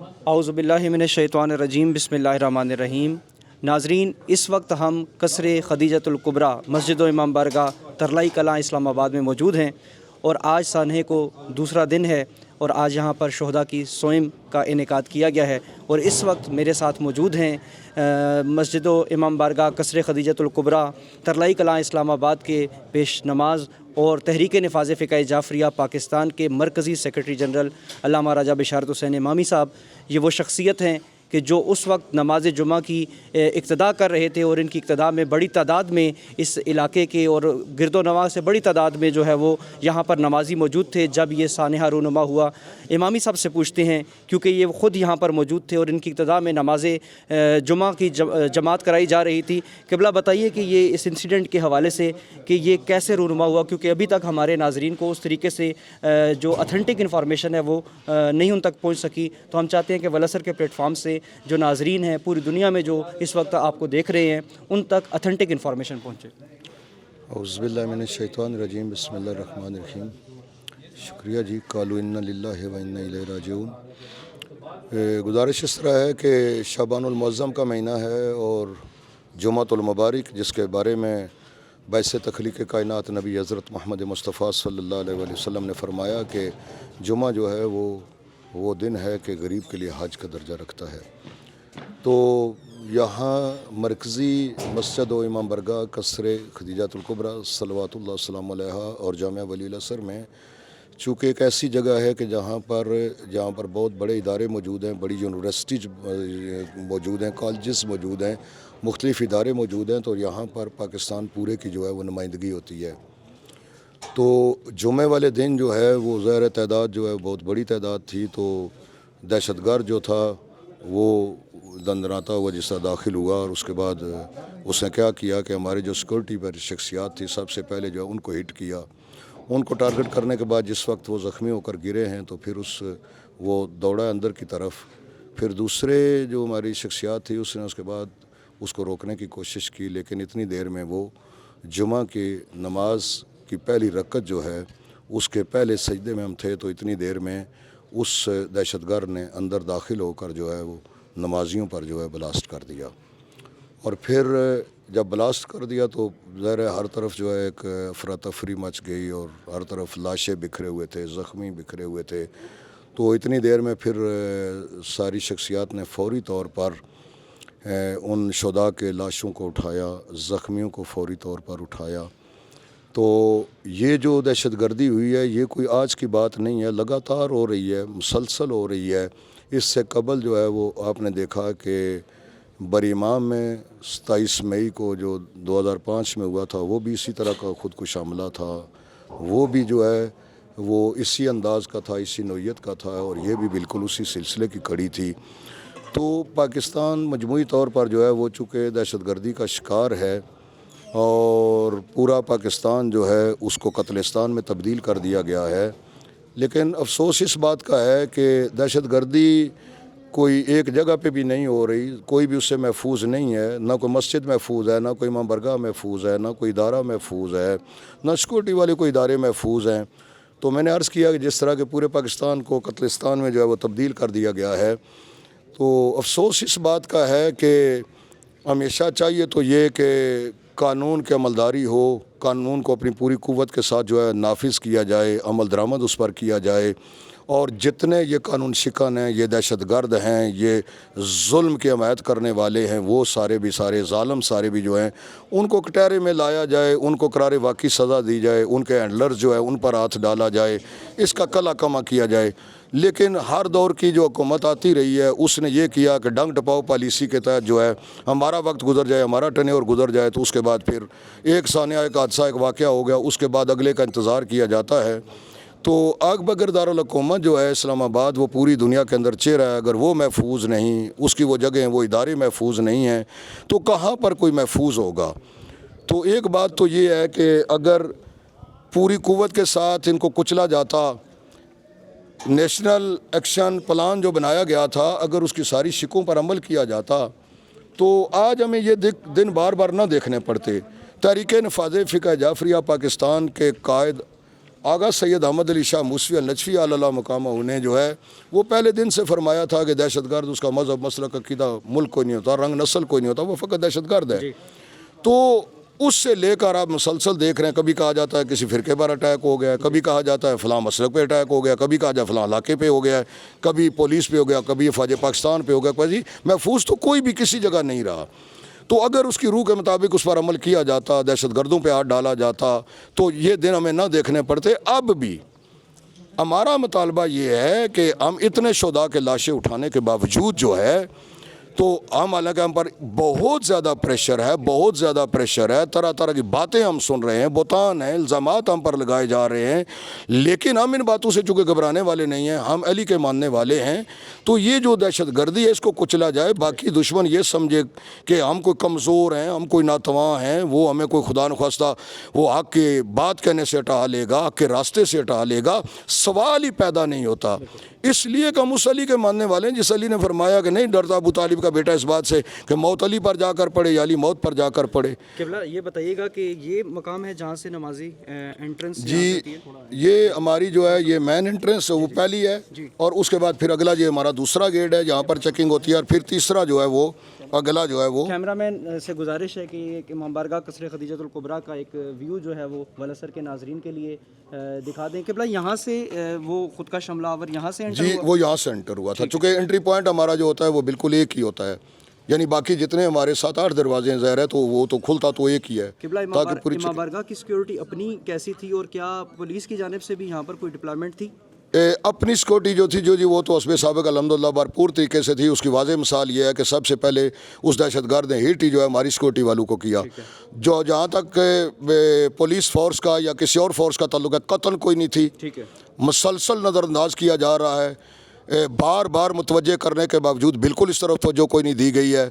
اعوذ باللہ من الشیطان الرجیم، بسم اللہ الرحمن الرحیم۔ ناظرین، اس وقت ہم قصر خدیجۃ الکبریٰ مسجد و امام بارگاہ ترلائی کلاں اسلام آباد میں موجود ہیں، اور آج سانحے کو دوسرا دن ہے اور آج یہاں پر شہداء کی سوئم کا انعقاد کیا گیا ہے، اور اس وقت میرے ساتھ موجود ہیں مسجد و امام بارگاہ قصر خدیجۃ الکبریٰ ترلائی کلاں اسلام آباد کے پیش نماز اور تحریک نفاذ فقہ جعفریہ پاکستان کے مرکزی سیکرٹری جنرل علامہ راجہ بشارت حسین امامی صاحب۔ یہ وہ شخصیت ہیں کہ جو اس وقت نماز جمعہ کی اقتدا کر رہے تھے، اور ان کی اقتدا میں بڑی تعداد میں اس علاقے کے اور گرد و نواح سے بڑی تعداد میں جو ہے وہ یہاں پر نمازی موجود تھے جب یہ سانحہ رونما ہوا۔ امامی صاحب سے پوچھتے ہیں، کیونکہ یہ خود یہاں پر موجود تھے اور ان کی اقتدا میں نماز جمعہ کی جماعت کرائی جا رہی تھی، قبلہ بتائیے کہ یہ اس انسیڈنٹ کے حوالے سے کہ یہ کیسے رونما ہوا، کیونکہ ابھی تک ہمارے ناظرین کو اس طریقے سے جو اتھینٹک انفارمیشن ہے وہ نہیں ان تک پہنچ سکی، تو ہم چاہتے ہیں کہ ولسر کے پلیٹ فارم سے جو ناظرین ہیں پوری دنیا میں جو اس وقت آپ کو دیکھ رہے ہیں ان تک اتھینٹک انفارمیشن پہنچے۔ اعوذ باللہ من الشیطان الرجیم، بسم اللہ الرحمن الرحیم۔ شکریہ جی، قالوا انا للہ و انا الیہ راجعون۔ گزارش اس طرح ہے کہ شعبان المعظم کا مہینہ ہے اور جمعۃ المبارک، جس کے بارے میں باعث تخلیق کائنات نبی حضرت محمد مصطفیٰ صلی اللہ علیہ وآلہ وسلم نے فرمایا کہ جمعہ جو ہے وہ دن ہے کہ غریب کے لیے حج کا درجہ رکھتا ہے۔ تو یہاں مرکزی مسجد و امام بارگاہ قصر خدیجۃ الکبریٰ صلوات اللہ وسلام علیہا اور جامعہ ولی الاثر میں، چونکہ ایک ایسی جگہ ہے کہ جہاں پر بہت بڑے ادارے موجود ہیں، بڑی یونیورسٹیز موجود ہیں، کالجز موجود ہیں، مختلف ادارے موجود ہیں، تو یہاں پر پاکستان پورے کی جو ہے وہ نمائندگی ہوتی ہے۔ تو جمعے والے دن جو ہے وہ ظاہر تعداد جو ہے بہت بڑی تعداد تھی، تو دہشت گرد جو تھا وہ دندراتا ہوا جس طرح داخل ہوا، اور اس کے بعد اس نے کیا کیا کہ ہمارے جو سیکورٹی پر شخصیات تھی سب سے پہلے جو ہے ان کو ہٹ کیا۔ ان کو ٹارگٹ کرنے کے بعد جس وقت وہ زخمی ہو کر گرے ہیں تو پھر وہ دوڑا اندر کی طرف، پھر دوسرے جو ہماری شخصیات تھی اس نے اس کے بعد اس کو روکنے کی کوشش کی، لیکن اتنی دیر میں وہ جمعہ کی نماز کی پہلی رکعت جو ہے اس کے پہلے سجدے میں ہم تھے، تو اتنی دیر میں اس دہشت گرد نے اندر داخل ہو کر جو ہے وہ نمازیوں پر جو ہے بلاسٹ کر دیا، اور پھر جب بلاسٹ کر دیا تو ظاہر ہے ہر طرف جو ہے ایک افراتفری مچ گئی، اور ہر طرف لاشیں بکھرے ہوئے تھے، زخمی بکھرے ہوئے تھے۔ تو اتنی دیر میں پھر ساری شخصیات نے فوری طور پر ان شہداء کے لاشوں کو اٹھایا، زخمیوں کو فوری طور پر اٹھایا۔ تو یہ جو دہشت گردی ہوئی ہے یہ کوئی آج کی بات نہیں ہے، لگاتار ہو رہی ہے، مسلسل ہو رہی ہے۔ اس سے قبل جو ہے وہ آپ نے دیکھا کہ بری امام میں 27 مئی کو جو 2005 میں ہوا تھا وہ بھی اسی طرح کا خودکش حملہ تھا، وہ بھی جو ہے وہ اسی انداز کا تھا، اسی نوعیت کا تھا، اور یہ بھی بالکل اسی سلسلے کی کڑی تھی۔ تو پاکستان مجموعی طور پر جو ہے وہ چونکہ دہشت گردی کا شکار ہے، اور پورا پاکستان جو ہے اس کو قتلستان میں تبدیل کر دیا گیا ہے، لیکن افسوس اس بات کا ہے کہ دہشت گردی کوئی ایک جگہ پہ بھی نہیں ہو رہی، کوئی بھی اس سے محفوظ نہیں ہے، نہ کوئی مسجد محفوظ ہے، نہ کوئی امام بارگاہ محفوظ ہے، نہ کوئی ادارہ محفوظ ہے، نہ سیکورٹی والے کوئی ادارے محفوظ ہیں۔ تو میں نے عرض کیا کہ جس طرح کے پورے پاکستان کو قتلستان میں جو ہے وہ تبدیل کر دیا گیا ہے، تو افسوس اس بات کا ہے کہ ہمیشہ چاہیے تو یہ کہ قانون کی عملداری ہو، قانون کو اپنی پوری قوت کے ساتھ جو ہے نافذ کیا جائے، عمل درآمد اس پر کیا جائے، اور جتنے یہ قانون شکن ہیں، یہ دہشت گرد ہیں، یہ ظلم کی حمایت کرنے والے ہیں، وہ سارے ظالم سارے بھی جو ہیں ان کو کٹہرے میں لایا جائے، ان کو قرار واقعی سزا دی جائے، ان کے ہینڈلرز جو ہے ان پر ہاتھ ڈالا جائے، اس کا کلا کما کیا جائے۔ لیکن ہر دور کی جو حکومت آتی رہی ہے اس نے یہ کیا کہ ڈنگ ٹپاؤ پالیسی کے تحت جو ہے ہمارا وقت گزر جائے، ہمارا ٹینیور گزر جائے، تو اس کے بعد پھر ایک سانحہ، ایک حادثہ، ایک واقعہ ہو گیا، اس کے بعد اگلے کا انتظار کیا جاتا ہے۔ تو آگ بگر دارالحکومت جو ہے اسلام آباد وہ پوری دنیا کے اندر چہرہ ہے، اگر وہ محفوظ نہیں، اس کی وہ جگہیں، وہ ادارے محفوظ نہیں ہیں تو کہاں پر کوئی محفوظ ہوگا۔ تو ایک بات تو یہ ہے کہ اگر پوری قوت کے ساتھ ان کو کچلا جاتا، نیشنل ایکشن پلان جو بنایا گیا تھا اگر اس کی ساری شکوں پر عمل کیا جاتا تو آج ہمیں یہ دن بار بار نہ دیکھنے پڑتے۔ تحریک نفاذ فقہ جعفریہ پاکستان کے قائد آغا سید احمد علی شاہ موسوی النجفی اللہ مقامہ انہیں جو ہے وہ پہلے دن سے فرمایا تھا کہ دہشت گرد اس کا مذہب مسلک عقیدہ ملک کوئی نہیں ہوتا، رنگ نسل کوئی نہیں ہوتا، وہ فقط دہشت گرد ہے۔ تو اس سے لے کر آپ مسلسل دیکھ رہے ہیں، کبھی کہا جاتا ہے کسی فرقے پر اٹیک ہو گیا، کبھی کہا جاتا ہے فلاں مسلک پہ اٹیک ہو گیا، کبھی کہا جاتا ہے فلاں علاقے پہ ہو گیا، کبھی پولیس پہ ہو گیا، کبھی فوج پاکستان پہ ہو گیا۔ جی محفوظ تو کوئی بھی کسی جگہ نہیں رہا۔ تو اگر اس کی روح کے مطابق اس پر عمل کیا جاتا، دہشت گردوں پہ ہاتھ ڈالا جاتا، تو یہ دن ہمیں نہ دیکھنے پڑتے۔ اب بھی ہمارا مطالبہ یہ ہے کہ ہم اتنے شہداء کے لاشیں اٹھانے کے باوجود جو ہے تو ہم حالانکہ ہم پر بہت زیادہ پریشر ہے، بہت زیادہ پریشر ہے، طرح طرح کی باتیں ہم سن رہے ہیں، بہتان ہیں، الزامات ہم پر لگائے جا رہے ہیں، لیکن ہم ان باتوں سے چونکہ گھبرانے والے نہیں ہیں، ہم علی کے ماننے والے ہیں۔ تو یہ جو دہشت گردی ہے اس کو کچلا جائے، باقی دشمن یہ سمجھے کہ ہم کوئی کمزور ہیں، ہم کوئی ناتواں ہیں، وہ ہمیں کوئی خدا نخواستہ وہ حق کی بات کہنے سے ہٹا لے گا، حق کے راستے سے ہٹا لے گا، سوال ہی پیدا نہیں ہوتا۔ اس لیے کہ ہم اس علی کے ماننے والے ہیں جس علی نے فرمایا کہ نہیں ڈرتا ابو طالب کا بیٹا اس بات سے کہ موت علی پر جا کر پڑے یا علی موت پر جا کر پڑے۔ قبلہ یہ بتائیے گا کہ یہ مقام ہے جہاں سے نمازی انٹرنس جی یہ ہماری جو ہے یہ مین انٹرنس وہ پہلی ہے، اور اس کے بعد پھر اگلا یہ ہمارا دوسرا گیٹ ہے جہاں پر چیکنگ ہوتی ہے، اور پھر تیسرا جو ہے وہ اگلا جو ہے وہ۔ کیمرہ مین سے گزارش ہے کہ امام بارگاہ قصر خدیجۃ الکبریٰ کا ایک ویو جو ہے وہ ولسر کے ناظرین کے لیے دکھا دیں۔ قبلہ یہاں سے وہ خود کا شملہ آور یہاں سے انٹر جی ہوا؟ وہ یہاں سے انٹر ہوا تھا، چونکہ انٹری پوائنٹ ہمارا جو ہوتا ہے وہ بالکل ایک ہی ہوتا ہے، یعنی باقی جتنے ہمارے 7-8 دروازے ہیں ظاہر ہے تو وہ تو کھلتا تو ایک ہی ہے۔ قبلہ تاکہ پوری امام بارگاہ کی سیکیورٹی اپنی کیسی تھی، اور کیا پولیس کی جانب سے بھی یہاں پر کوئی ڈپلائمنٹ تھی؟ اپنی سیکورٹی جو تھی جو وہ تو حسب سابق الحمدللہ بھرپور طریقے سے تھی۔ اس کی واضح مثال یہ ہے کہ سب سے پہلے اس دہشت گرد نے ہٹ ہی جو ہے ہماری سیکورٹی والوں کو کیا۔ جو جہاں تک پولیس فورس کا یا کسی اور فورس کا تعلق ہے، قتل کوئی نہیں تھی، ٹھیک ہے، مسلسل نظر انداز کیا جا رہا ہے، بار بار متوجہ کرنے کے باوجود بالکل اس طرف توجہ کوئی نہیں دی گئی ہے۔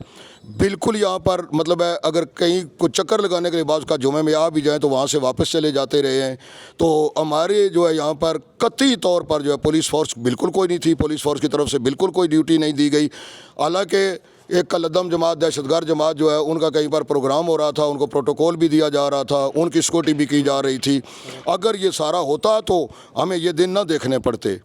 بالکل یہاں پر مطلب ہے اگر کہیں کوئی چکر لگانے کے لیے بعض کا جمعے میں آ بھی جائیں تو وہاں سے واپس چلے جاتے رہے ہیں۔ تو ہمارے جو ہے یہاں پر قطعی طور پر جو ہے پولیس فورس بالکل کوئی نہیں تھی، پولیس فورس کی طرف سے بالکل کوئی ڈیوٹی نہیں دی گئی۔ حالانکہ ایک کلعدم جماعت دہشت گرد جماعت جو ہے ان کا کہیں پر پروگرام ہو رہا تھا، ان کو پروٹوکول بھی دیا جا رہا تھا، ان کی سیکورٹی بھی کی جا رہی تھی۔ اگر یہ سارا ہوتا تو ہمیں یہ دن نہ دیکھنے پڑتے۔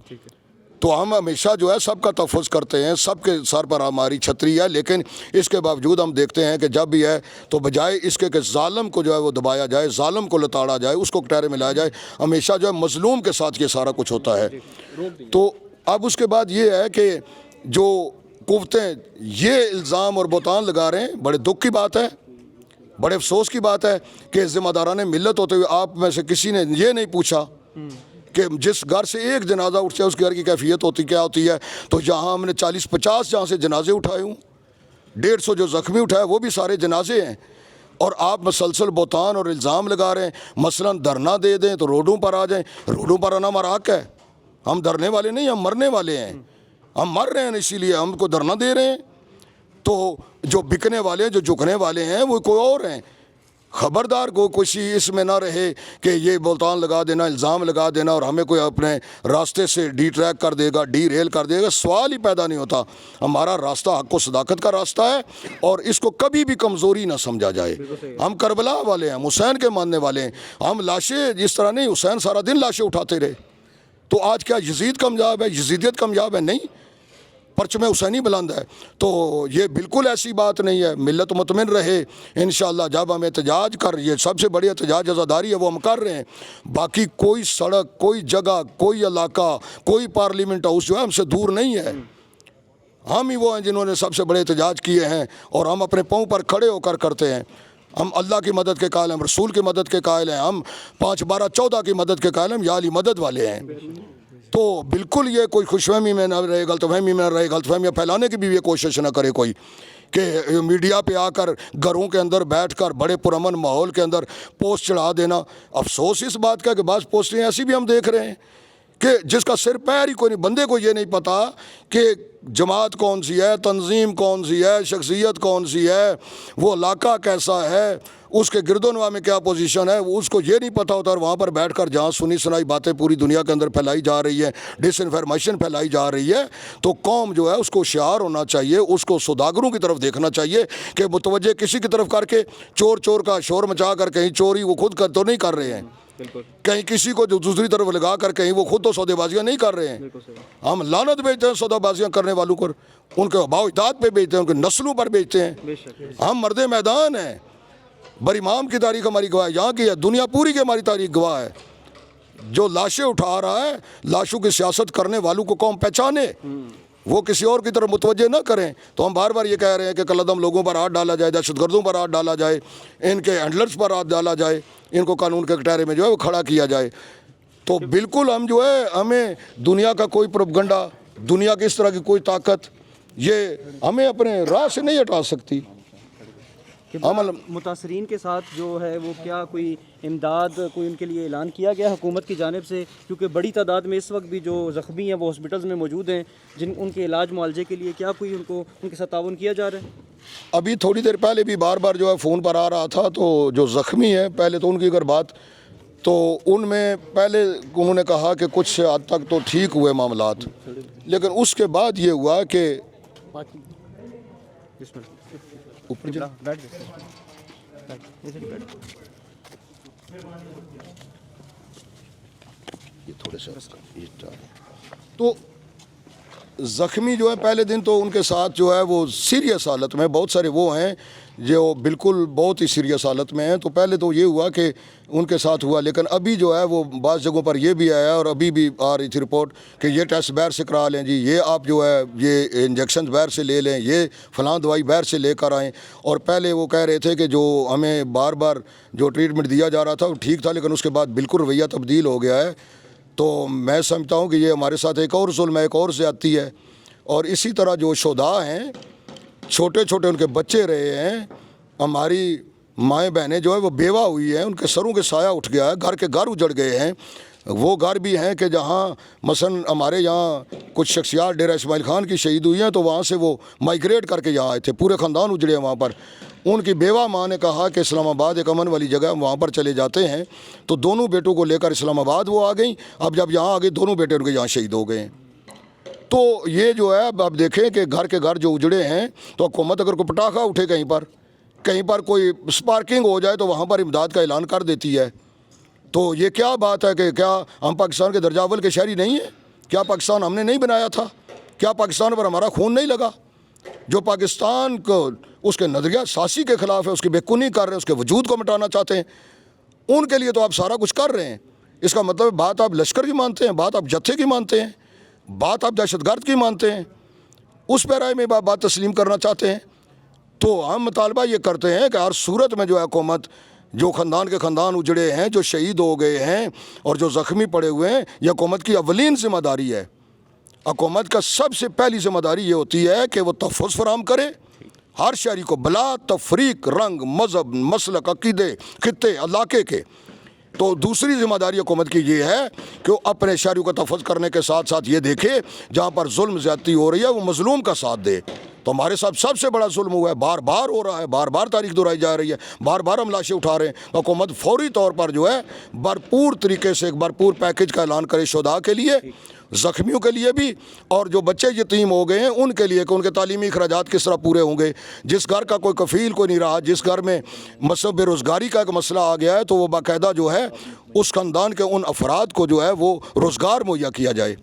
تو ہم ہمیشہ جو ہے سب کا تحفظ کرتے ہیں، سب کے سر پر ہماری چھتری ہے، لیکن اس کے باوجود ہم دیکھتے ہیں کہ جب بھی ہے تو بجائے اس کے کہ ظالم کو جو ہے وہ دبایا جائے، ظالم کو لتاڑا جائے، اس کو کٹہرے میں لایا جائے، ہمیشہ جو ہے مظلوم کے ساتھ یہ سارا کچھ ہوتا ہے۔ تو اب اس کے بعد یہ ہے کہ جو قوتیں یہ الزام اور بہتان لگا رہے ہیں، بڑے دکھ کی بات ہے، بڑے افسوس کی بات ہے کہ ذمہ داران ملت ہوتے ہوئے آپ میں سے کسی نے یہ نہیں پوچھا کہ جس گھر سے ایک جنازہ اٹھ جائے اس گھر کی کیفیت کیا ہوتی ہے۔ تو جہاں ہم نے 40-50 جہاں سے جنازے اٹھائے ہوں، 150 جو زخمی اٹھائے وہ بھی سارے جنازے ہیں، اور آپ مسلسل بہتان اور الزام لگا رہے ہیں۔ مثلا دھرنا دے دیں تو روڈوں پر آ جائیں، روڈوں پر آنا ہمارا حق ہے، ہم دھرنے والے نہیں، ہم مرنے والے ہیں، ہم مر رہے ہیں اسی لیے ہم کو دھرنا دے رہے ہیں۔ تو جو بکنے والے ہیں، جو جھکنے والے ہیں وہ کوئی اور ہیں۔ خبردار کو کسی اس میں نہ رہے کہ یہ بہتان لگا دینا، الزام لگا دینا اور ہمیں کوئی اپنے راستے سے ڈی ٹریک کر دے گا، ڈی ریل کر دے گا، سوال ہی پیدا نہیں ہوتا۔ ہمارا راستہ حق و صداقت کا راستہ ہے، اور اس کو کبھی بھی کمزوری نہ سمجھا جائے۔ ہم کربلا والے ہیں، ہم حسین کے ماننے والے ہیں، ہم لاشیں جس طرح نہیں، حسین سارا دن لاشیں اٹھاتے رہے، تو آج کیا یزید کامیاب ہے، یزیدیت کامیاب ہے؟ نہیں، پرچم حسینی بلند ہے۔ تو یہ بالکل ایسی بات نہیں ہے، ملت مطمئن رہے۔ انشاءاللہ جب ہم احتجاج کر، یہ سب سے بڑی احتجاج عزاداری ہے وہ ہم کر رہے ہیں، باقی کوئی سڑک، کوئی جگہ، کوئی علاقہ، کوئی پارلیمنٹ ہاؤس جو ہے ہم سے دور نہیں ہے۔ ہم ہی وہ ہیں جنہوں نے سب سے بڑے احتجاج کیے ہیں، اور ہم اپنے پاؤں پر کھڑے ہو کر کرتے ہیں۔ ہم اللہ کی مدد کے قائل ہیں، ہم رسول کی مدد کے قائل ہیں، ہم 5-12-14 کی مدد کے قائل ہیں، ہم یا علی مدد والے ہیں۔ تو بالکل یہ کوئی خوش فہمی میں نہ رہے، غلط فہمی میں نہ رہے، غلط فہمیاں پھیلانے کی بھی یہ کوشش نہ کرے کوئی، کہ میڈیا پہ آ کر گھروں کے اندر بیٹھ کر بڑے پرامن ماحول کے اندر پوسٹ چڑھا دینا۔ افسوس اس بات کا کہ بعض پوسٹیں ایسی بھی ہم دیکھ رہے ہیں کہ جس کا سر پیر ہی کوئی نہیں، بندے کو یہ نہیں پتا کہ جماعت کون سی ہے، تنظیم کون سی ہے، شخصیت کون سی ہے، وہ علاقہ کیسا ہے، اس کے گرد و نواح میں کیا پوزیشن ہے، اس کو یہ نہیں پتہ ہوتا، اور وہاں پر بیٹھ کر جہاں سنی سنائی باتیں پوری دنیا کے اندر پھیلائی جا رہی ہے، ڈس انفارمیشن پھیلائی جا رہی ہے۔ تو قوم جو ہے اس کو ہوشیار ہونا چاہیے، اس کو سوداگروں کی طرف دیکھنا چاہیے کہ متوجہ کسی کی طرف کر کے چور چور کا شور مچا کر کہیں چوری وہ خود کر تو نہیں کر رہے ہیں، بالکل کہیں کسی کو جو دوسری طرف لگا کر کہیں وہ خود تو سودے بازیاں نہیں کر رہے ہیں. بالکل صحیح. ہم لعنت بیچتے ہیں سودا بازیاں کرنے والوں پر, ان کے آباء و اجداد پہ بیچتے ہیں, ان کے نسلوں پر بیچتے ہیں. بے شک. ہم مرد میدان ہیں. بر امام کی تاریخ ہماری گواہ ہے, یہاں کی ہے, دنیا پوری کی ہماری تاریخ گواہ ہے. جو لاشیں اٹھا رہا ہے, لاشوں کی سیاست کرنے والوں کو قوم پہچانے, وہ کسی اور کی طرف متوجہ نہ کریں. تو ہم بار بار یہ کہہ رہے ہیں کہ کل عدم لوگوں پر ہاتھ ڈالا جائے, دہشت گردوں پر ہاتھ ڈالا جائے, ان کے ہینڈلرز پر ہاتھ ڈالا جائے, ان کو قانون کے کٹہرے میں جو ہے وہ کھڑا کیا جائے. تو بالکل ہم جو ہے, ہمیں دنیا کا کوئی پروپیگنڈا, دنیا کی اس طرح کی کوئی طاقت یہ ہمیں اپنے راہ سے نہیں ہٹا سکتی. متاثرین کے ساتھ جو ہے وہ کیا کوئی امداد کوئی ان کے لیے اعلان کیا گیا حکومت کی جانب سے؟ کیونکہ بڑی تعداد میں اس وقت بھی جو زخمی ہیں وہ ہاسپٹلز میں موجود ہیں, جن ان کے علاج معالجے کے لیے کیا کوئی ان کے ساتھ تعاون کیا جا رہا ہے؟ ابھی تھوڑی دیر پہلے بھی بار بار جو ہے فون پر آ رہا تھا, تو جو زخمی ہیں پہلے تو ان کی اگر بات, تو ان میں پہلے انہوں نے کہا کہ کچھ حد تک تو ٹھیک ہوئے معاملات, لیکن اس کے بعد یہ ہوا کہ اوپر جا یہ تھوڑے سے تو زخمی جو ہے پہلے دن تو ان کے ساتھ جو ہے وہ سیریس حالت میں, بہت سارے وہ ہیں جو بالکل بہت ہی سیریس حالت میں ہیں. تو پہلے تو یہ ہوا کہ ان کے ساتھ ہوا, لیکن ابھی جو ہے وہ بعض جگہوں پر یہ بھی آیا, اور ابھی بھی آ رہی تھی رپورٹ کہ یہ ٹیسٹ باہر سے کرا لیں جی, یہ آپ جو ہے یہ انجیکشن باہر سے لے لیں, یہ فلاں دوائی باہر سے لے کر آئیں. اور پہلے وہ کہہ رہے تھے کہ جو ہمیں بار بار جو ٹریٹمنٹ دیا جا رہا تھا وہ ٹھیک تھا, لیکن اس کے بعد بالکل رویہ تبدیل ہو گیا ہے. تو میں سمجھتا ہوں کہ یہ ہمارے ساتھ ایک اور ظلم ہے, ایک اور زیادتی ہے. اور اسی طرح جو شہداء ہیں, چھوٹے چھوٹے ان کے بچے رہے ہیں, ہماری مائیں بہنیں جو ہے وہ بیوہ ہوئی ہیں, ان کے سروں کے سایہ اٹھ گیا ہے, گھر کے گھر اجڑ گئے ہیں. وہ گھر بھی ہیں کہ جہاں مثلا ہمارے یہاں کچھ شخصیات ڈیرہ اسماعیل خان کی شہید ہوئی ہیں, تو وہاں سے وہ مائگریٹ کر کے یہاں آئے تھے, پورے خاندان اجڑے ہیں وہاں پر. ان کی بیوہ ماں نے کہا کہ اسلام آباد ایک امن والی جگہ, وہاں پر چلے جاتے ہیں. تو دونوں بیٹوں کو لے کر اسلام آباد وہ آ گئیں. اب جب یہاں آ گئی, دونوں بیٹے ان کے یہاں شہید ہو گئے ہیں. تو یہ جو ہے اب آپ دیکھیں کہ گھر کے گھر جو اجڑے ہیں, تو حکومت اگر کوئی پٹاخہ اٹھے کہیں پر کوئی سپارکنگ ہو جائے, تو وہاں پر امداد کا اعلان کر دیتی ہے. تو یہ کیا بات ہے کہ کیا ہم پاکستان کے درجہ اول کے شہری نہیں ہیں؟ کیا پاکستان ہم نے نہیں بنایا تھا؟ کیا پاکستان پر ہمارا خون نہیں لگا؟ جو پاکستان کو اس کے نظریہ سازی کے خلاف ہے, اس کی بے کنی کر رہے ہیں, اس کے وجود کو مٹانا چاہتے ہیں, ان کے لیے تو آپ سارا کچھ کر رہے ہیں. اس کا مطلب بات آپ لشکر کی مانتے ہیں, بات آپ جتھے کی مانتے ہیں, بات آپ دہشت گرد کی مانتے ہیں, اس پیرائے میں بات تسلیم کرنا چاہتے ہیں. تو ہم مطالبہ یہ کرتے ہیں کہ ہر صورت میں جو ہے حکومت, جو خاندان کے خاندان اجڑے ہیں, جو شہید ہو گئے ہیں اور جو زخمی پڑے ہوئے ہیں, یہ حکومت کی اولین ذمہ داری ہے. حکومت کا سب سے پہلی ذمہ داری یہ ہوتی ہے کہ وہ تحفظ فراہم کرے ہر شہری کو, بلا تفریق, رنگ, مذہب, مسلک, عقیدے, خطے, علاقے کے. تو دوسری ذمہ داری حکومت کی یہ ہے کہ وہ اپنے شہریوں کا تحفظ کرنے کے ساتھ ساتھ یہ دیکھے جہاں پر ظلم زیادتی ہو رہی ہے وہ مظلوم کا ساتھ دے. تو ہمارے ساتھ سب سے بڑا ظلم ہوا ہے, بار بار ہو رہا ہے, بار بار تاریخ دہرائی جا رہی ہے, بار بار ہم لاشیں اٹھا رہے ہیں. حکومت فوری طور پر جو ہے بھرپور طریقے سے ایک بھرپور پیکج کا اعلان کرے شہداء کے لیے, زخمیوں کے لیے بھی, اور جو بچے یتیم ہو گئے ہیں ان کے لیے کہ ان کے تعلیمی اخراجات کس طرح پورے ہوں گے. جس گھر کا کوئی کفیل کوئی نہیں رہا, جس گھر میں مثلا بے روزگاری کا ایک مسئلہ آ گیا ہے, تو وہ باقاعدہ جو ہے اس خاندان کے ان افراد کو جو ہے وہ روزگار مہیا کیا جائے.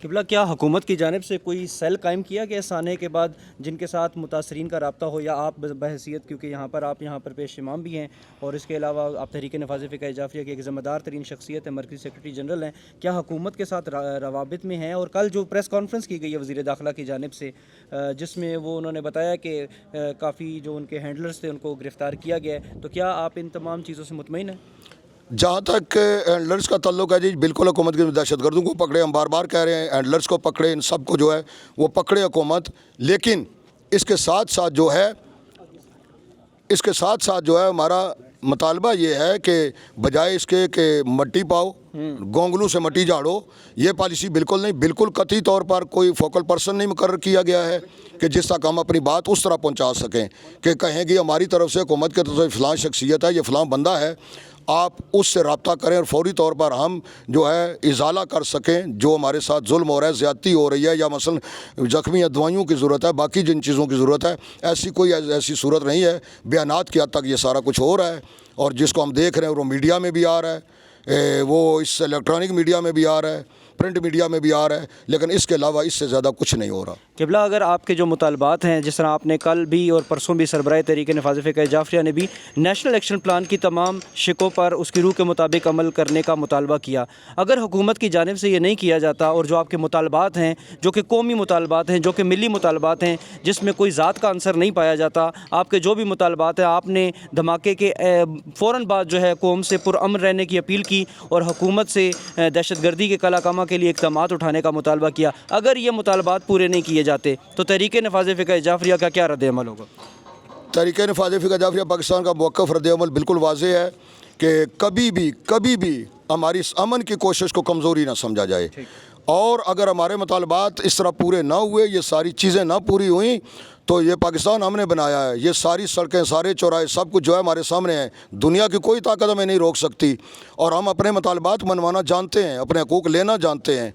قبلہ, کیا حکومت کی جانب سے کوئی سیل قائم کیا گیا اس آنے کے بعد جن کے ساتھ متاثرین کا رابطہ ہو, یا آپ بحیثیت کیونکہ آپ یہاں پر پیش امام بھی ہیں, اور اس کے علاوہ آپ تحریک نفاذ فقہ جعفریہ کی ایک ذمہ دار ترین شخصیت ہے, مرکزی سیکرٹری جنرل ہیں, کیا حکومت کے ساتھ روابط میں ہیں؟ اور کل جو پریس کانفرنس کی گئی ہے وزیر داخلہ کی جانب سے, جس میں وہ انہوں نے بتایا کہ کافی جو ان کے ہینڈلرز تھے ان کو گرفتار کیا گیا ہے, تو کیا آپ ان تمام چیزوں سے مطمئن ہیں؟ جہاں تک ہینڈلرز کا تعلق ہے جی, بالکل حکومت کے دہشت گردوں کو پکڑے, ہم بار بار کہہ رہے ہیں ہینڈلرز کو پکڑے, ان سب کو جو ہے وہ پکڑے حکومت. لیکن اس کے ساتھ ساتھ جو ہے ہمارا مطالبہ یہ ہے کہ بجائے اس کے کہ مٹی پاؤ, گونگلوں سے مٹی جھاڑو, یہ پالیسی بالکل نہیں. بالکل قطعی طور پر کوئی فوکل پرسن نہیں مقرر کیا گیا ہے کہ جس تک ہم اپنی بات اس طرح پہنچا سکیں کہ کہیں گے ہماری طرف سے, حکومت کی طرف سے فلاں شخصیت ہے, یہ فلاں بندہ ہے, آپ اس سے رابطہ کریں اور فوری طور پر ہم جو ہے ازالہ کر سکیں جو ہمارے ساتھ ظلم ہو رہا ہے, زیادتی ہو رہی ہے, یا مثلا زخمی یا دوائیوں کی ضرورت ہے, باقی جن چیزوں کی ضرورت ہے, ایسی صورت نہیں ہے. بیانات کی حد تک یہ سارا کچھ ہو رہا ہے, اور جس کو ہم دیکھ رہے ہیں وہ میڈیا میں بھی آ رہا ہے. وہ اس الیکٹرانک میڈیا میں بھی آ رہا ہے، پرنٹ میڈیا میں بھی آ رہا ہے، لیکن اس کے علاوہ اس سے زیادہ کچھ نہیں ہو رہا۔ قبلہ، اگر آپ کے جو مطالبات ہیں، جس طرح آپ نے کل بھی اور پرسوں بھی سربراہ تحریک نفاذ فقہ جعفریہ نے بھی نیشنل ایکشن پلان کی تمام شقوں پر اس کی روح کے مطابق عمل کرنے کا مطالبہ کیا، اگر حکومت کی جانب سے یہ نہیں کیا جاتا اور جو آپ کے مطالبات ہیں، جو کہ قومی مطالبات ہیں، جو کہ ملی مطالبات ہیں، جس میں کوئی ذات کا عنصر نہیں پایا جاتا، آپ کے جو بھی مطالبات ہیں، آپ نے دھماکے کے فوراً بعد جو ہے قوم سے پرامن رہنے کی اپیل کی اور حکومت سے دہشت گردی کے کلا کما کے لیے اقدامات اٹھانے کا مطالبہ کیا، اگر یہ مطالبات پورے نہیں کیے جاتے تو تحریک نفاذ فقہ جعفریہ کا کیا رد عمل ہوگا؟ تحریک نفاذ فقہ جعفریہ پاکستان کا موقف رد عمل بالکل واضح ہے کہ کبھی بھی ہماری اس امن کی کوشش کو کمزوری نہ سمجھا جائے، اور اگر ہمارے مطالبات اس طرح پورے نہ ہوئے، یہ ساری چیزیں نہ پوری ہوئیں، تو یہ پاکستان ہم نے بنایا ہے، یہ ساری سڑکیں، سارے چوراہے، سب کچھ جو ہے ہمارے سامنے ہے، دنیا کی کوئی طاقت ہمیں نہیں روک سکتی، اور ہم اپنے مطالبات منوانا جانتے ہیں، اپنے حقوق لینا جانتے ہیں۔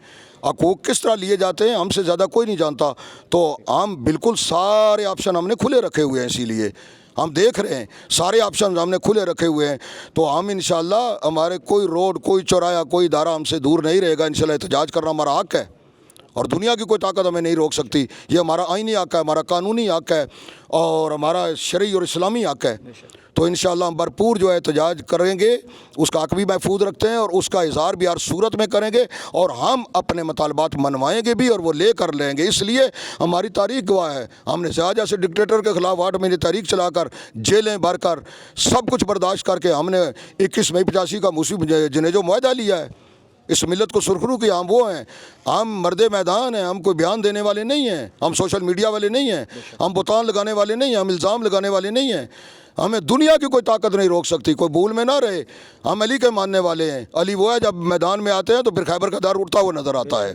حقوق کس طرح لیے جاتے ہیں ہم سے زیادہ کوئی نہیں جانتا، تو ہم بالکل سارے آپشن ہم نے کھلے رکھے ہوئے ہیں، اسی لیے ہم دیکھ رہے ہیں سارے آپشن ہم نے کھلے رکھے ہوئے ہیں، تو ہم انشاءاللہ ہمارے کوئی روڈ، کوئی چورایا، کوئی ادارہ ہم سے دور نہیں رہے گا، انشاءاللہ احتجاج کرنا ہمارا حق ہے، اور دنیا کی کوئی طاقت ہمیں نہیں روک سکتی، یہ ہمارا آئینی حق ہے، ہمارا قانونی حق ہے، اور ہمارا شرعی اور اسلامی حق ہے، تو انشاءاللہ ہم بھرپور جو ہے احتجاج کریں گے، اس کا حق بھی محفوظ رکھتے ہیں، اور اس کا اظہار بھی ہر صورت میں کریں گے، اور ہم اپنے مطالبات منوائیں گے بھی، اور وہ لے کر لیں گے، اس لیے ہماری تاریخ گواہ ہے، ہم نے جیسے ڈکٹیٹر کے خلاف 8 مہینے تحریک چلا کر، جیلیں بھر کر، سب کچھ برداشت کر کے ہم نے 21 مئی 85 کا جنیجو معاہدہ لیا ہے، اس ملت کو سرخرو کیا، ہم وہ ہیں، ہم مرد میدان ہیں، ہم کوئی بیان دینے والے نہیں ہیں، ہم سوشل میڈیا والے نہیں ہیں، ہم بہتان لگانے والے نہیں ہیں، ہم الزام لگانے والے نہیں ہیں، ہمیں دنیا کی کوئی طاقت نہیں روک سکتی، کوئی بھول میں نہ رہے، ہم علی کے ماننے والے ہیں، علی وہ ہے جب میدان میں آتے ہیں تو پھر خیبر کا دار اٹھتا ہوا نظر آتا ہے۔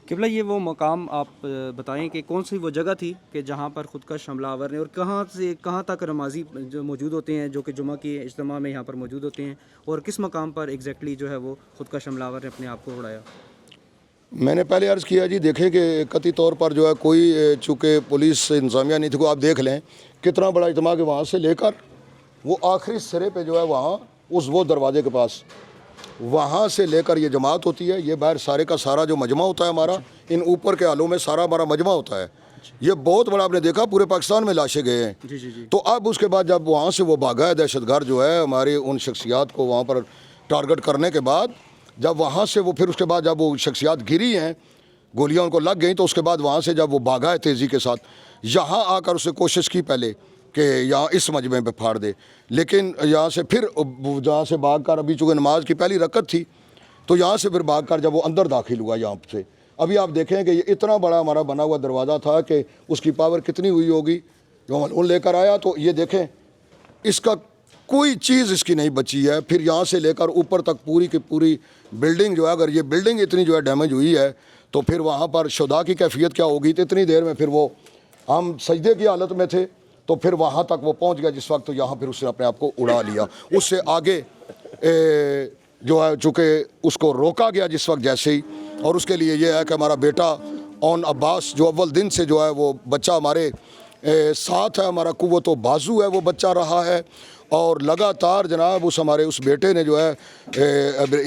قبلہ، یہ وہ مقام آپ بتائیں کہ کون سی وہ جگہ تھی کہ جہاں پر خودکش حملہ آور نے، اور کہاں سے کہاں تک نمازی جو موجود ہوتے ہیں، جو کہ جمعہ کے اجتماع میں یہاں پر موجود ہوتے ہیں، اور کس مقام پر ایگزیکٹلی جو ہے وہ خودکش حملہ آور نے اپنے آپ کو اڑایا؟ میں نے پہلے عرض کیا جی، دیکھیں کہ قطعی طور پر جو ہے کوئی چونکہ پولیس انتظامیہ نہیں تھی، کو آپ دیکھ لیں کتنا بڑا اجتماع کہ وہاں سے لے کر وہ آخری سرے پہ جو ہے وہاں وہ دروازے کے پاس، وہاں سے لے کر یہ جماعت ہوتی ہے، یہ باہر سارے کا سارا جو مجمع ہوتا ہے ہمارا، ان اوپر کے آلوں میں سارا ہمارا مجمع ہوتا ہے، یہ بہت بڑا، آپ نے دیکھا پورے پاکستان میں لاشیں گئے ہیں، تو اب اس کے بعد جب وہاں سے وہ بھاگا ہے دہشت گرد جو ہے ہماری ان شخصیات کو وہاں پر ٹارگٹ کرنے کے بعد، جب وہاں سے وہ پھر اس کے بعد جب وہ شخصیات گری ہیں، گولیاں ان کو لگ گئیں، تو اس کے بعد وہاں سے جب وہ بھاگا ہے تیزی کے ساتھ، یہاں آ کر اسے کوشش کی پہلے کہ یہاں اس مجمع پہ پھاڑ دے، لیکن یہاں سے پھر جہاں سے بھاگ کر، ابھی چونکہ نماز کی پہلی رکعت تھی، تو یہاں سے پھر بھاگ کر جب وہ اندر داخل ہوا یہاں سے، ابھی آپ دیکھیں کہ یہ اتنا بڑا ہمارا بنا ہوا دروازہ تھا کہ اس کی پاور کتنی ہوئی ہوگی، جو ملعون لے کر آیا، تو یہ دیکھیں اس کا کوئی چیز اس کی نہیں بچی ہے، پھر یہاں سے لے کر اوپر تک پوری کی پوری بلڈنگ جو ہے، اگر یہ بلڈنگ اتنی جو ہے ڈیمیج ہوئی ہے، تو پھر وہاں پر شہداء کی کیفیت کیا ہوگی، تو اتنی دیر میں پھر وہ ہم سجدے کی حالت میں تھے، تو پھر وہاں تک وہ پہنچ گیا جس وقت، تو یہاں پھر اس نے اپنے آپ کو اڑا لیا، اس سے آگے جو ہے چونکہ اس کو روکا گیا جس وقت جیسے ہی، اور اس کے لیے یہ ہے کہ ہمارا بیٹا اون عباس جو اول دن سے جو ہے وہ بچہ ہمارے ساتھ ہے، ہمارا قوت و بازو ہے، وہ بچہ رہا ہے، اور لگاتار جناب اس بیٹے نے جو ہے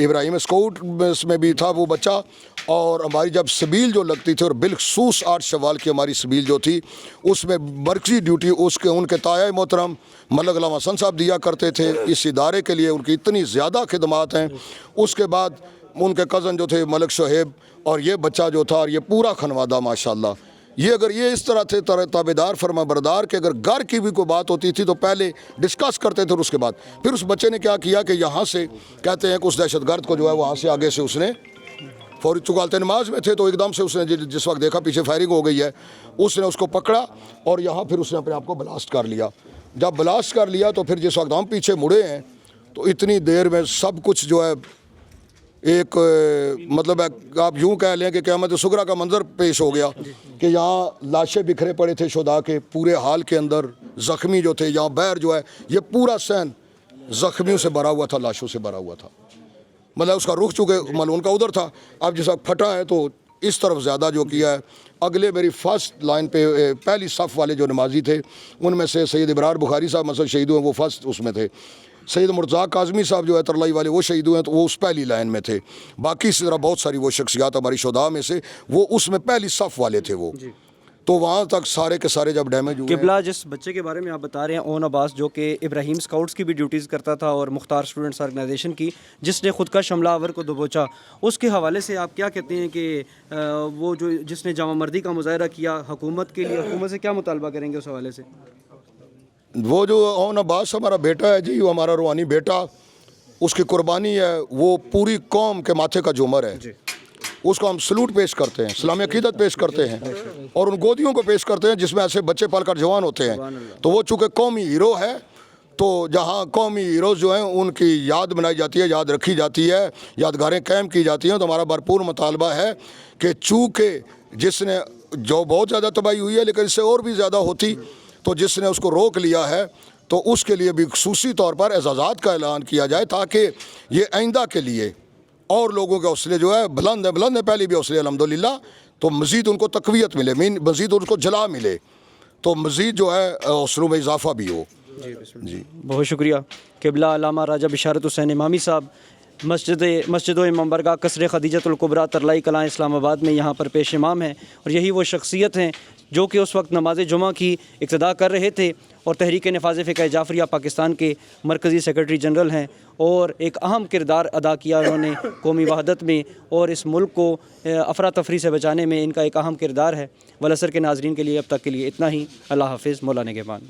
ابراہیم اسکاؤٹ میں بھی تھا وہ بچہ، اور ہماری جب سبیل جو لگتی تھی، اور بالخصوص 8 شوال کی ہماری سبیل جو تھی، اس میں مرکزی ڈیوٹی ان کے تایہ محترم ملک علامہ حسن صاحب دیا کرتے تھے، اس ادارے کے لیے ان کی اتنی زیادہ خدمات ہیں، اس کے بعد ان کے کزن جو تھے ملک شعیب، اور یہ بچہ جو تھا، اور یہ پورا خانوادہ ماشاءاللہ، یہ اگر یہ اس طرح تھے تابعدار فرما بردار کہ اگر گھر کی بھی کوئی بات ہوتی تھی تو پہلے ڈسکس کرتے تھے، اور اس کے بعد پھر اس بچے نے کیا کیا کہ یہاں سے کہتے ہیں کہ اس دہشت گرد کو جو ہے وہاں سے آگے سے اس نے فوری چکالتے نماز میں تھے، تو ایک دم سے اس نے جس وقت دیکھا پیچھے فائرنگ ہو گئی ہے، اس نے اس کو پکڑا، اور یہاں پھر اس نے اپنے آپ کو بلاسٹ کر لیا، جب بلاسٹ کر لیا تو پھر جس وقت ہم پیچھے مڑے ہیں، تو اتنی دیر میں سب کچھ جو ہے ایک مطلب آپ یوں کہہ لیں کہ قیامت صغریٰ کا منظر پیش ہو گیا، کہ یہاں لاشیں بکھرے پڑے تھے شہداء کے پورے حال کے اندر، زخمی جو تھے، یہاں بیر جو ہے یہ پورا صحن زخمیوں سے بھرا ہوا تھا، لاشوں سے بھرا ہوا تھا، مطلب اس کا رخ چونکہ ملعون کا ادھر تھا، اب جس وقت پھٹا ہے تو اس طرف زیادہ جو کیا ہے، اگلے میری فرسٹ لائن پہ پہلی صف والے جو نمازی تھے، ان میں سے سید ابرار بخاری صاحب مثلا شہید ہوئے، وہ فرسٹ اس میں تھے، سید مرتضیٰ کاظمی صاحب جو ہے ترلائی والے وہ شہید ہوئے ہیں تو وہ اس پہلی لائن میں تھے. باقی اسی طرح بہت ساری وہ شخصیات ہماری شہداء میں سے وہ اس میں پہلی صف والے تھے وہ. تو وہاں تک سارے کے سارے جب ڈیمیج ہوئے. قبلہ جس بچے کے بارے میں آپ بتا رہے ہیں اون عباس، جو کہ ابراہیم اسکاؤٹس کی بھی ڈیوٹیز کرتا تھا اور مختار اسٹوڈنٹس آرگنائزیشن کی، جس نے خود کش حملہ آور کو دبوچا، اس کے حوالے سے آپ کیا کہتے ہیں کہ وہ جو جس نے جامع مردی کا مظاہرہ کیا، حکومت کے لیے حکومت سے کیا مطالبہ کریں گے اس حوالے سے؟ وہ جو اون عباس ہمارا بیٹا ہے جی، وہ ہمارا روحانی بیٹا، اس کی قربانی ہے، وہ پوری قوم کے ماتھے کا جومر ہے. اس کو ہم سلوٹ پیش کرتے ہیں، اسلامی عقیدت پیش کرتے ہیں اور ان گودیوں کو پیش کرتے ہیں جس میں ایسے بچے پل کر جوان ہوتے ہیں. تو وہ چونکہ قومی ہیرو ہے، تو جہاں قومی ہیروز جو ہیں ان کی یاد بنائی جاتی ہے، یاد رکھی جاتی ہے، یادگاریں قائم کی جاتی ہیں. تو ہمارا بھرپور مطالبہ ہے کہ چونکہ جس نے جو بہت زیادہ تباہی ہوئی ہے لیکن اس سے اور بھی زیادہ ہوتی، تو جس نے اس کو روک لیا ہے تو اس کے لیے بھی خصوصی طور پر اعزازات کا اعلان کیا جائے تاکہ یہ آئندہ کے لیے اور لوگوں کے حوصلے جو ہے بلند ہے پہلے بھی حوصلے الحمدللہ، تو مزید ان کو تقویت ملے، مزید ان کو جلا ملے، تو مزید جو ہے حوصلوں میں اضافہ بھی ہو. جی بہت شکریہ. قبلہ علامہ راجہ بشارت حسین امامی صاحب مسجد و امام برگاہ قصر خدیجۃ الکبریٰ ترلائی کلاں اسلام آباد میں یہاں پر پیش امام ہیں، اور یہی وہ شخصیت ہیں جو کہ اس وقت نماز جمعہ کی ابتدا کر رہے تھے اور تحریک نفاذ فقہ جعفریہ پاکستان کے مرکزی سیکرٹری جنرل ہیں، اور ایک اہم کردار ادا کیا انہوں نے قومی وحدت میں، اور اس ملک کو افراتفری سے بچانے میں ان کا ایک اہم کردار ہے. والعصر کے ناظرین کے لیے اب تک کے لیے اتنا ہی. اللہ حافظ. مولا نگہبان.